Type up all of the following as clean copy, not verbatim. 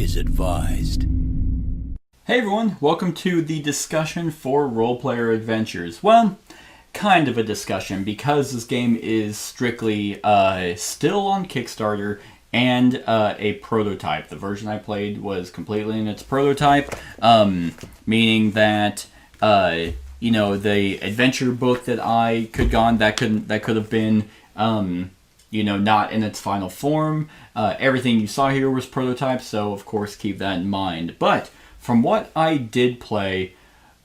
is advised. Hey everyone, welcome to the discussion for Role Player Adventures. Well, kind of a discussion because this game is strictly still on Kickstarter and a prototype. The version I played was completely in its prototype, meaning that the adventure book that I could gone that could have been not in its final form. Everything you saw here was prototype, so of course keep that in mind. But from what I did play,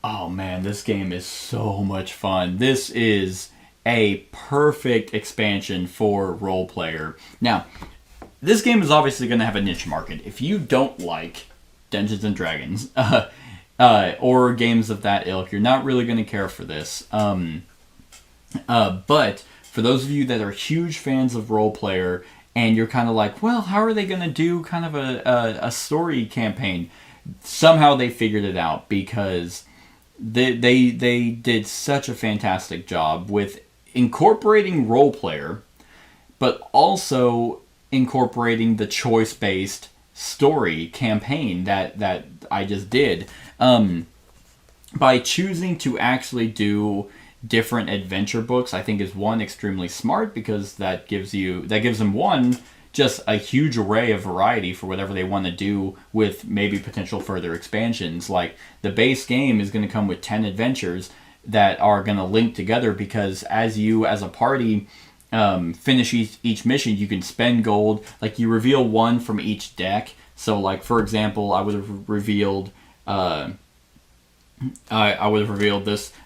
oh man, this game is so much fun. This is a perfect expansion for role player. Now, this game is obviously going to have a niche market. If you don't like Dungeons and Dragons or games of that ilk, you're not really going to care for this. But for those of you that are huge fans of role player and you're kind of like, well, how are they going to do kind of a story campaign? Somehow they figured it out because they did such a fantastic job with incorporating role player, but also incorporating the choice-based story campaign that I just did. By choosing to actually do different adventure books, I think is one, extremely smart, because that gives them one, just a huge array of variety for whatever they want to do with maybe potential further expansions. Like the base game is going to come with 10 adventures that are going to link together, because as you as a party finish each mission, you can spend gold. Like you reveal one from each deck. So like for example, I would have revealed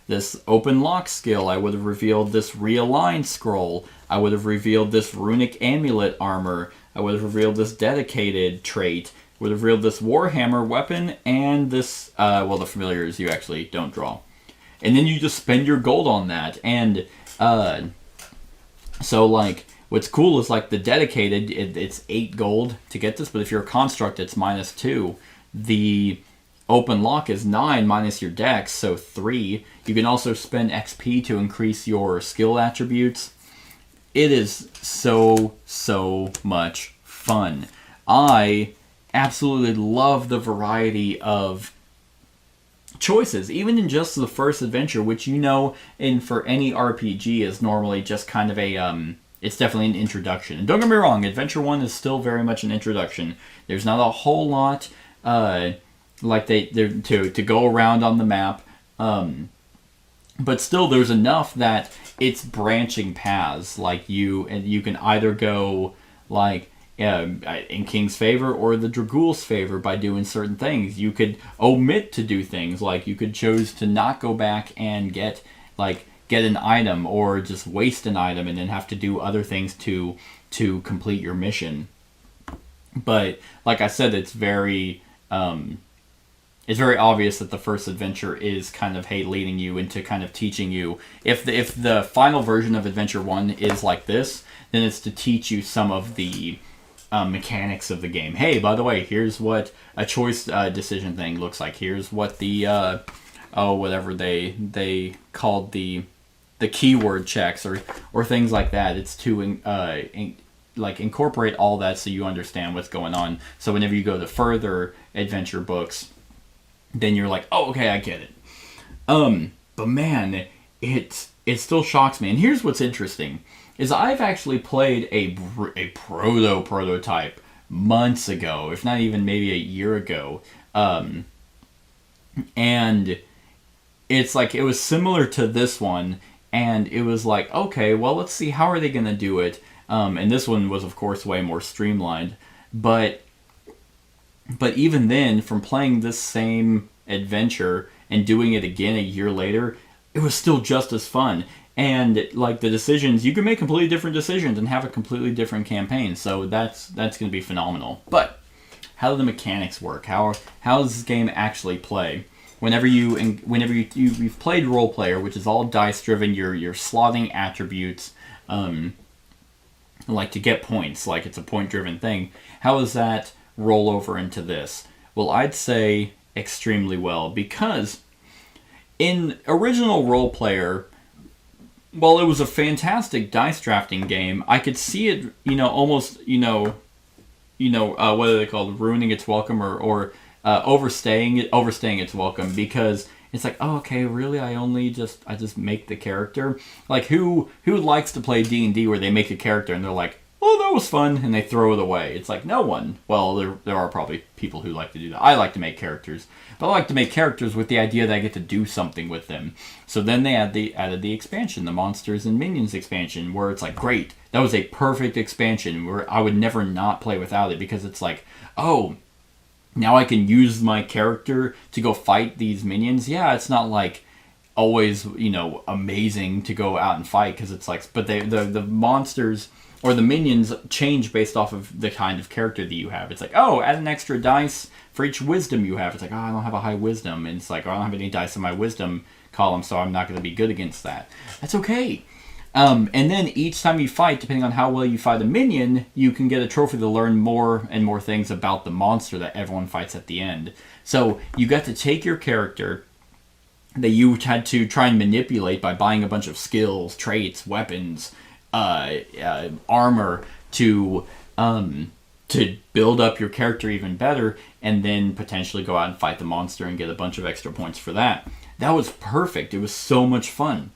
this open lock skill. I would have revealed this realign scroll. I would have revealed this runic amulet armor. I would have revealed this dedicated trait. Would have revealed this warhammer weapon and this the familiars you actually don't draw. And then you just spend your gold on that. And so like what's cool is like the dedicated, it's 8 gold to get this, but if you're a construct, it's -2. The open lock is 9 minus your dex, so 3. You can also spend XP to increase your skill attributes. It is so much fun. I absolutely love the variety of choices, even in just the first adventure, which for any RPG is normally just kind of it's definitely an introduction. And don't get me wrong, Adventure 1 is still very much an introduction. There's not a whole lot to go around on the map, but still there's enough that it's branching paths. Like you can either go like in King's favor or the Dragool's favor by doing certain things. You could omit to do things, like you could choose to not go back and get an item, or just waste an item and then have to do other things to complete your mission. But like I said, it's very obvious that the first adventure is kind of leading you into kind of teaching you. If the final version of Adventure 1 is like this, then it's to teach you some of the mechanics of the game. Hey, by the way, here's what a choice decision thing looks like. Here's what the whatever they called the keyword checks or things like that. It's to incorporate all that so you understand what's going on. So whenever you go to further adventure books, then you're like, oh, okay, I get it. But man, it still shocks me. And here's what's interesting, is I've actually played a prototype months ago, if not even maybe a year ago. And it's like, it was similar to this one, and it was like, okay, well, let's see, how are they going to do it? And this one was, of course, way more streamlined. But even then, from playing this same adventure and doing it again a year later, it was still just as fun. And like the decisions, you can make completely different decisions and have a completely different campaign. So that's going to be phenomenal. But how do the mechanics work? How does this game actually play? Whenever you've played role player, which is all dice driven, you're slotting attributes, like to get points, like it's a point driven thing. How does that roll over into this? Well, I'd say extremely well, because in original role player, while it was a fantastic dice drafting game, I could see it, almost, what are they called? Ruining its welcome, or overstaying its welcome, because it's like, oh, okay, really, I just make the character. Like, who likes to play D&D where they make a character and they're like, oh, that was fun, and they throw it away? It's like, no one. Well, there are probably people who like to do that. I like to make characters, but I like to make characters with the idea that I get to do something with them. So then they added the expansion, the Monsters and Minions expansion, where it's like, great, that was a perfect expansion where I would never not play without it, because it's like, oh, now I can use my character to go fight these minions. Yeah, it's not like always, amazing to go out and fight, because it's like, but the monsters or the minions change based off of the kind of character that you have. It's like, oh, add an extra dice for each wisdom you have. It's like, oh, I don't have a high wisdom. And it's like, oh, I don't have any dice in my wisdom column, so I'm not going to be good against that. That's okay. And then each time you fight, depending on how well you fight a minion, you can get a trophy to learn more and more things about the monster that everyone fights at the end. So you got to take your character that you had to try and manipulate by buying a bunch of skills, traits, weapons, armor to build up your character even better, and then potentially go out and fight the monster and get a bunch of extra points for that. That was perfect. It was so much fun.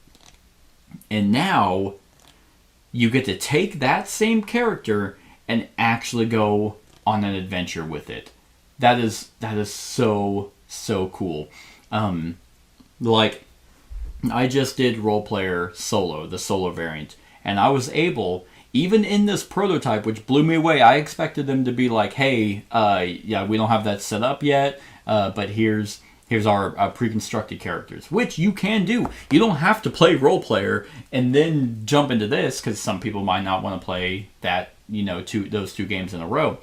And now you get to take that same character and actually go on an adventure with it. That is so cool. Like, I just did role player solo, the solo variant, and I was able, even in this prototype, which blew me away. I expected them to be like, hey, yeah, we don't have that set up yet, but here's our pre-constructed characters, which you can do. You don't have to play role player and then jump into this, because some people might not want to play that, those two games in a row.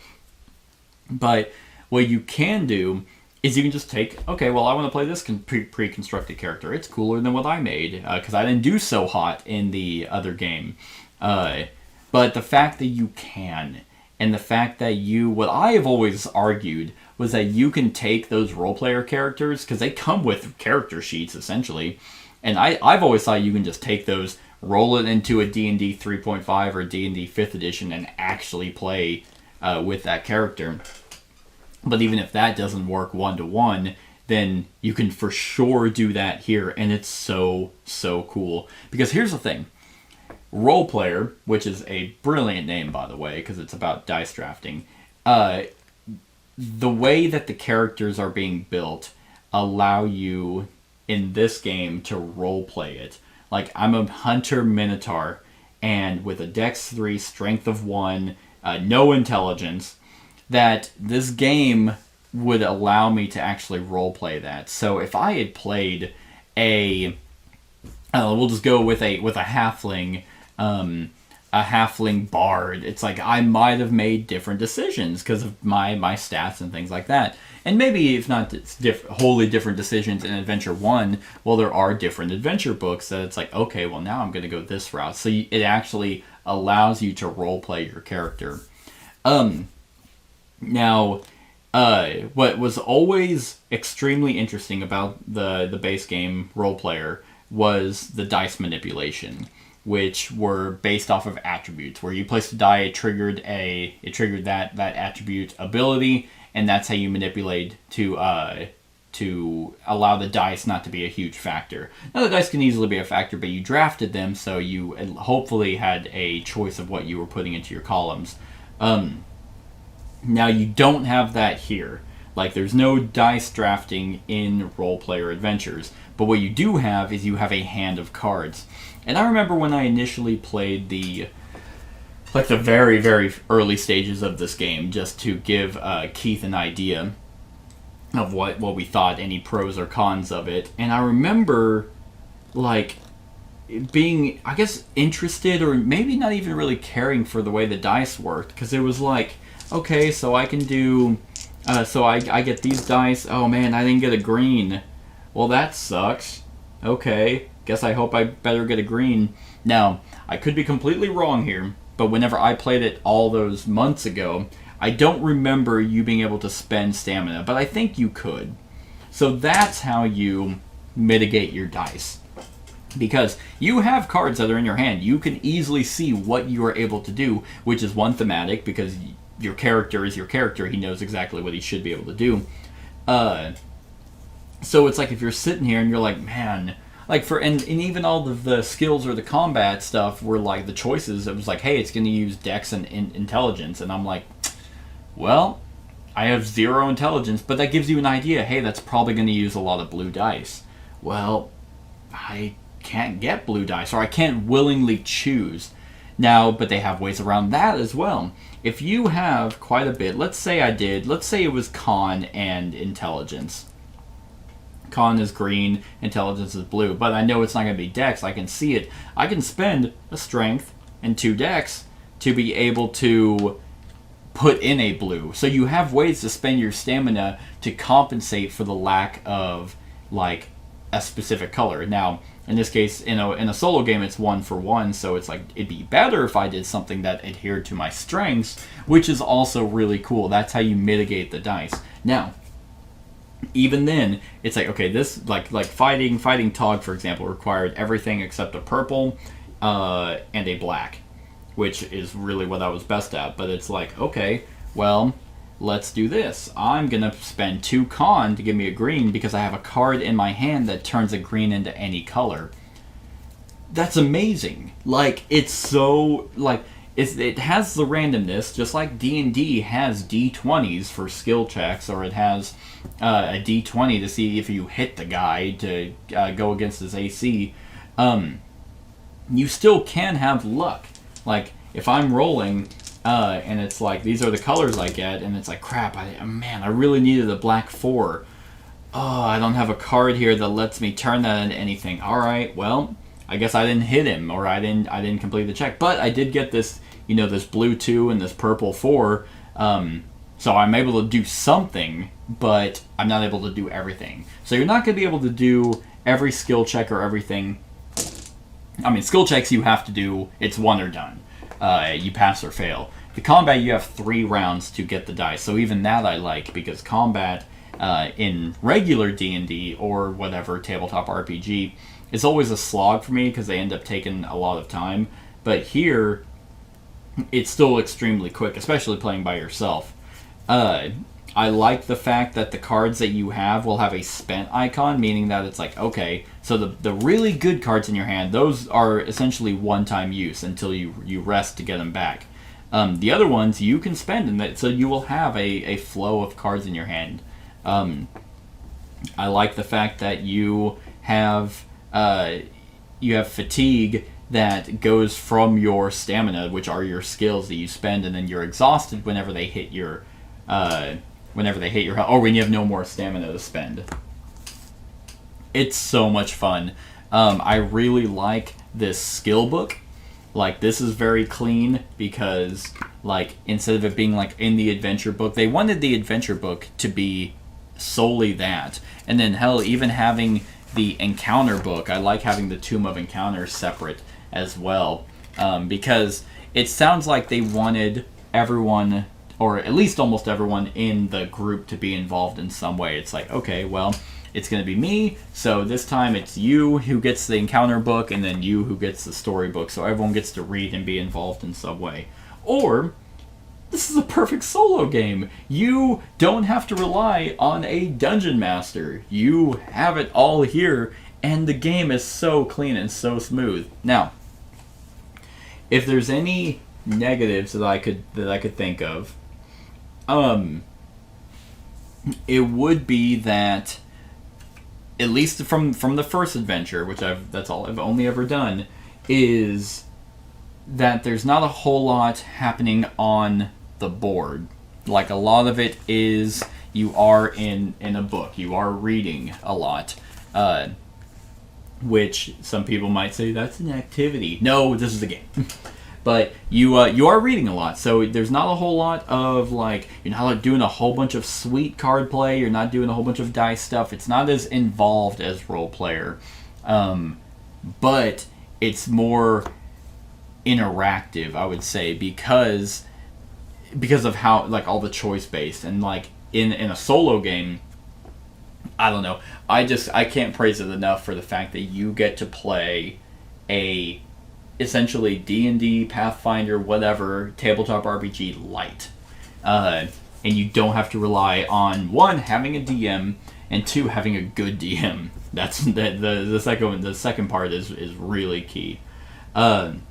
But what you can do is you can just take, okay, well, I want to play this pre-constructed character. It's cooler than what I made, because I didn't do so hot in the other game. But the fact that you can, and the fact that what I have always argued was that you can take those role player characters, because they come with character sheets, essentially. And I've always thought you can just take those, roll it into a D&D 3.5 or D&D 5th edition, and actually play with that character. But even if that doesn't work one-to-one, then you can for sure do that here, and it's so cool. Because here's the thing. Role player, which is a brilliant name, by the way, because it's about dice drafting, the way that the characters are being built allow you in this game to role play it. Like, I'm a hunter minotaur, and with a dex 3, strength of 1, no intelligence, that this game would allow me to actually role play that. So if I had played we'll just go with a halfling, a halfling bard, it's like I might have made different decisions because of my stats and things like that. And maybe if not wholly different decisions in Adventure 1, well, there are different adventure books that it's like, okay, well, now I'm going to go this route. So it actually allows you to role play your character. Now, what was always extremely interesting about the base game role player was the dice manipulation, which were based off of attributes. Where you placed a die, it triggered that attribute ability, and that's how you manipulate to allow the dice not to be a huge factor. Now, the dice can easily be a factor, but you drafted them, so you hopefully had a choice of what you were putting into your columns. Now, you don't have that here. Like, there's no dice drafting in role-player adventures. But what you do have is you have a hand of cards. And I remember when I initially played the very, very early stages of this game, just to give Keith an idea of what we thought, any pros or cons of it. And I remember, being, I guess, interested, or maybe not even really caring for the way the dice worked. Because it was like, okay, so I can do... so I get these dice. Oh man, I didn't get a green. Well, that sucks. Okay, guess I hope I better get a green. Now, I could be completely wrong here, but whenever I played it all those months ago, I don't remember you being able to spend stamina, but I think you could. So that's how you mitigate your dice. Because you have cards that are in your hand. You can easily see what you are able to do, which is one, thematic, because your character is your character. He knows exactly what he should be able to do. So it's like if you're sitting here and you're like, man, like and even all of the skills or the combat stuff were like the choices. It was like, hey, it's going to use Dex and intelligence, and I'm like, well, I have 0 intelligence, but that gives you an idea. Hey, that's probably going to use a lot of blue dice. Well, I can't get blue dice, or I can't willingly choose. Now, but they have ways around that as well. If you have quite a bit, let's say it was con and intelligence. Con is green, intelligence is blue, but I know it's not going to be Dex. I can see it. I can spend a strength and 2 Dex to be able to put in a blue. So you have ways to spend your stamina to compensate for the lack of like a specific color. Now, in this case, in a solo game, it's 1 for 1, so it's like it'd be better if I did something that adhered to my strengths, which is also really cool. That's how you mitigate the dice. Now, even then, it's like, okay, this like fighting Tog, for example, required everything except a purple and a black, which is really what I was best at. But it's like, okay, well, let's do this. I'm going to spend 2 con to give me a green because I have a card in my hand that turns a green into any color. That's amazing. Like, it's so, like, it has the randomness, just like D&D has D20s for skill checks, or it has a D20 to see if you hit the guy to go against his AC. You still can have luck. Like, if I'm rolling, and it's like, these are the colors I get, and it's like, crap, I really needed a black 4. Oh, I don't have a card here that lets me turn that into anything. Alright, well, I guess I didn't hit him, or I didn't complete the check. But I did get this, this blue 2 and this purple 4, so I'm able to do something, but I'm not able to do everything. So you're not going to be able to do every skill check or everything. I mean, skill checks you have to do, it's one or done. You pass or fail. The combat, you have 3 rounds to get the dice. So even that I like, because combat in regular D&D or whatever tabletop RPG is always a slog for me because they end up taking a lot of time. But here, it's still extremely quick, especially playing by yourself. I like the fact that the cards that you have will have a spent icon, meaning that it's like, okay, so the really good cards in your hand, those are essentially one-time use until you rest to get them back. The other ones you can spend, so you will have a flow of cards in your hand. I like the fact that you have fatigue that goes from your stamina, which are your skills that you spend, and then you're exhausted whenever they hit your health, or when you have no more stamina to spend. It's so much fun. I really like this skill book. Like, this is very clean because, like, instead of it being like in the adventure book, they wanted the adventure book to be solely that. And then, hell, even having the encounter book, I like having the Tomb of Encounters separate as well, because it sounds like they wanted everyone, or at least almost everyone in the group, to be involved in some way. It's like, okay, well, it's going to be me, so this time it's you who gets the encounter book, and then you who gets the story book, so everyone gets to read and be involved in some way. Or, this is a perfect solo game. You don't have to rely on a dungeon master. You have it all here, and the game is so clean and so smooth. Now, if there's any negatives that I could think of, it would be that, at least from the first adventure, which that's all I've only ever done, is that there's not a whole lot happening on the board. Like, a lot of it is you are in a book, you are reading a lot, which some people might say that's an activity. No, this is a game. But you are reading a lot, so there's not a whole lot of, like, you're not doing a whole bunch of sweet card play, you're not doing a whole bunch of dice stuff. It's not as involved as Role Player, but it's more interactive, I would say, because of how, like, all the choice based, and like in a solo game, I don't know, I can't praise it enough for the fact that you get to play a essentially D&D, Pathfinder, whatever, tabletop RPG light. and you don't have to rely on, one, having a DM, and two, having a good DM. That's the second part is really key. I'm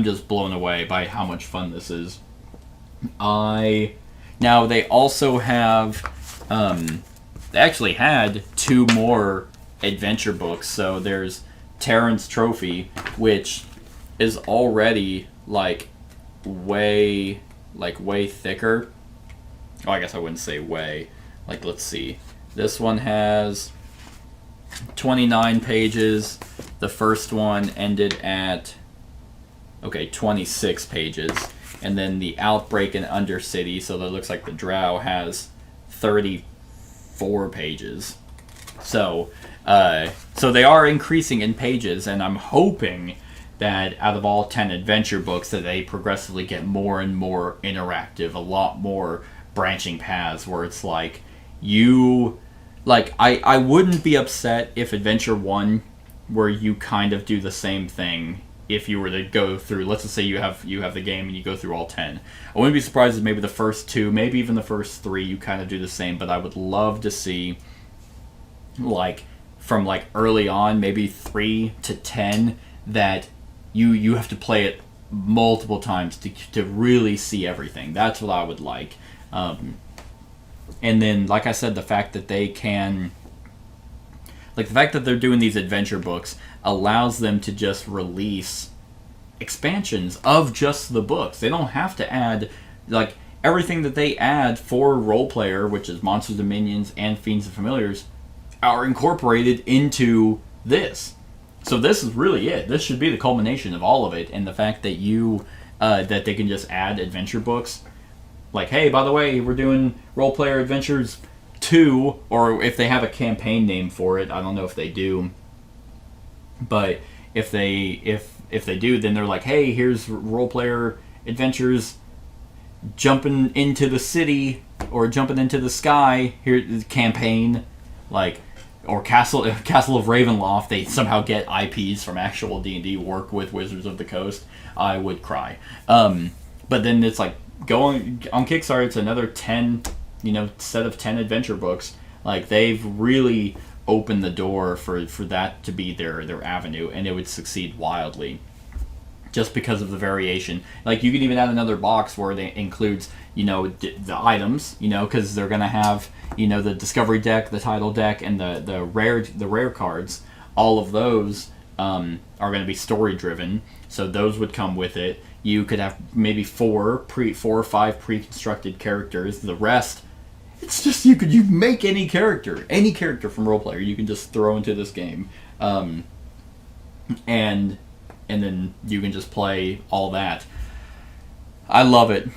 just blown away by how much fun this is. Now they also have they actually had two more adventure books. So there's Terran's Trophy, which is already way thicker. Oh, I guess I wouldn't say way. Let's see. This one has 29 pages. The first one ended at 26 pages. And then the Outbreak in Undercity, so that looks like the Drow, has 34 pages. So they are increasing in pages, and I'm hoping that out of all 10 adventure books that they progressively get more and more interactive, a lot more branching paths where it's I wouldn't be upset if Adventure 1 where you kind of do the same thing if you were to go through, let's just say you have the game and you go through all 10. I wouldn't be surprised if maybe the first 2, maybe even the first 3 you kind of do the same, but I would love to see from early on, maybe 3 to 10, that you have to play it multiple times to really see everything. That's what I would like. And then, like I said, the fact that they can... the fact that they're doing these adventure books allows them to just release expansions of just the books. They don't have to add... everything that they add for Role Player, which is Monsters and Minions and Fiends and Familiars, are incorporated into this. So this is really it. This should be the culmination of all of it, and the fact that that they can just add adventure books. Hey, by the way, we're doing Role Player Adventures 2, or if they have a campaign name for it, I don't know if they do. But if they do, then they're hey, here's Role Player Adventures jumping into the city or jumping into the sky. Here's campaign, or Castle of Ravenloft. They somehow get IPs from actual D&D, work with Wizards of the Coast. I would cry. But then it's going on Kickstarter. It's another 10, set of 10 adventure books. They've really opened the door for that to be their avenue, and it would succeed wildly. Just because of the variation. You can even add another box where it includes, the items, because they're going to have, the Discovery deck, the Title deck, and the rare cards. All of those are going to be story driven, so those would come with it. You could have maybe 4 or 5 pre-constructed characters. The rest, it's just you make any character from Role Player, you can just throw into this game, and then you can just play all that. I love it.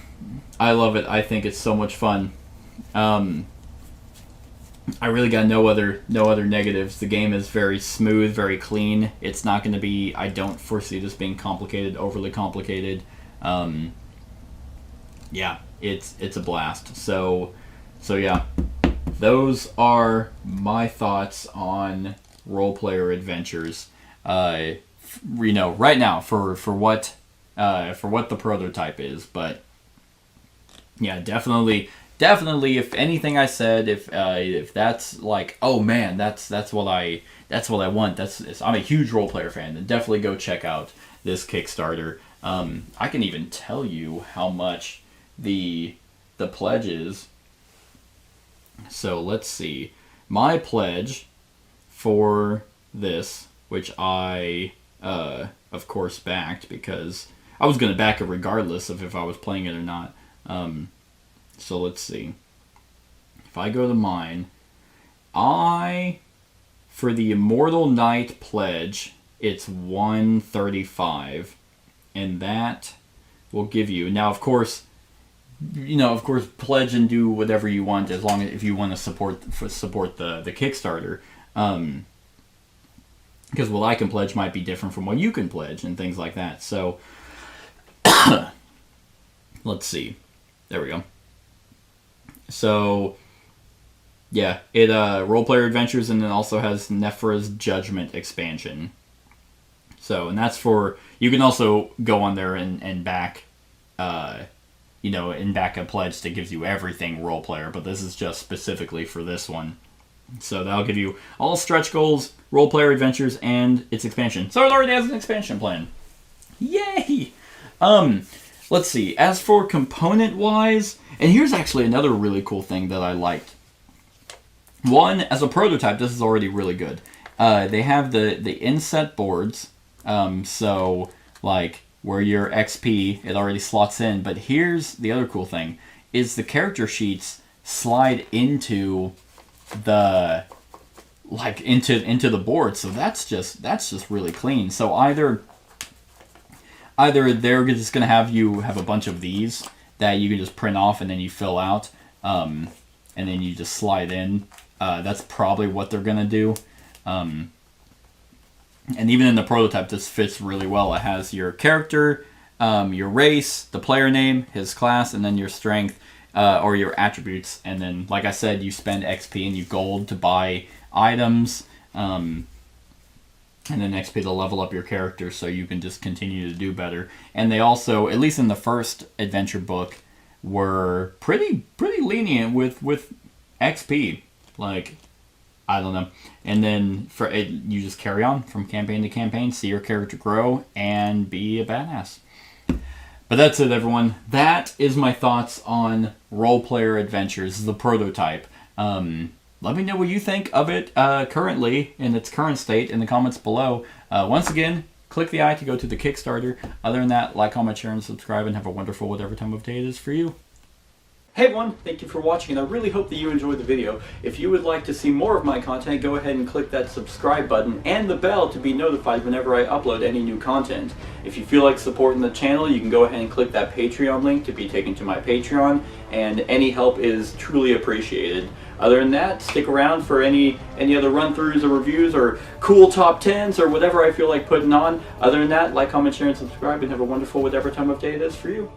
I think it's so much fun. I really got no other negatives. The game is very smooth, very clean. It's not going to be... I don't foresee this being overly complicated. Yeah, it's a blast. So yeah, those are my thoughts on Role Player Adventures. Right now for what the prototype is, but yeah, definitely, if anything I said, if that's oh man, that's what I want. I'm a huge Role Player fan, then definitely go check out this Kickstarter. I can even tell you how much the pledge is. So let's see, my pledge for this, which I of course backed, because I was going to back it regardless of if I was playing it or not. So let's see. If I go to mine, for the Immortal Knight pledge, it's $135, and that will give you... Now, of course, pledge and do whatever you want, as long as if you want to support the Kickstarter. Because what I can pledge might be different from what you can pledge and things like that. So, let's see. There we go. So, yeah, it Role Player Adventures, and then also has Nephra's Judgment expansion. So, and that's for... You can also go on there and back you know, in Backup Pledge that gives you everything role player, but this is just specifically for this one. So that'll give you all stretch goals, role player adventures, and its expansion. So it already has an expansion plan. Yay! Let's see. As for component-wise, and here's actually another really cool thing that I liked. One, as a prototype, this is already really good. They have the inset boards, so like where your XP, it already slots in. But here's the other cool thing, is the character sheets slide into the into the board. So that's just really clean. So either they're just gonna have you have a bunch of these that you can just print off and then you fill out, and then you just slide in. That's probably what they're gonna do. And even in the prototype, this fits really well. It has your character, your race, the player name, his class, and then your strength, or your attributes. And then, like I said, you spend XP and you gold to buy items, and then XP to level up your character so you can just continue to do better. And they also, at least in the first adventure book, were pretty lenient with XP. Like, I don't know. And then for it, you just carry on from campaign to campaign, see your character grow, and be a badass. But that's it, everyone. That is my thoughts on Role Player Adventures, the prototype. Let me know what you think of it currently, in its current state, in the comments below. Once again, click the I to go to the Kickstarter. Other than that, like, comment, share, and subscribe, and have a wonderful whatever time of day it is for you. Hey everyone, thank you for watching, and I really hope that you enjoyed the video. If you would like to see more of my content, go ahead and click that subscribe button and the bell to be notified whenever I upload any new content. If you feel like supporting the channel, you can go ahead and click that Patreon link to be taken to my Patreon, and any help is truly appreciated. Other than that, stick around for any other run-throughs or reviews or cool top 10s or whatever I feel like putting on. Other than that, like, comment, share, and subscribe, and have a wonderful whatever time of day it is for you.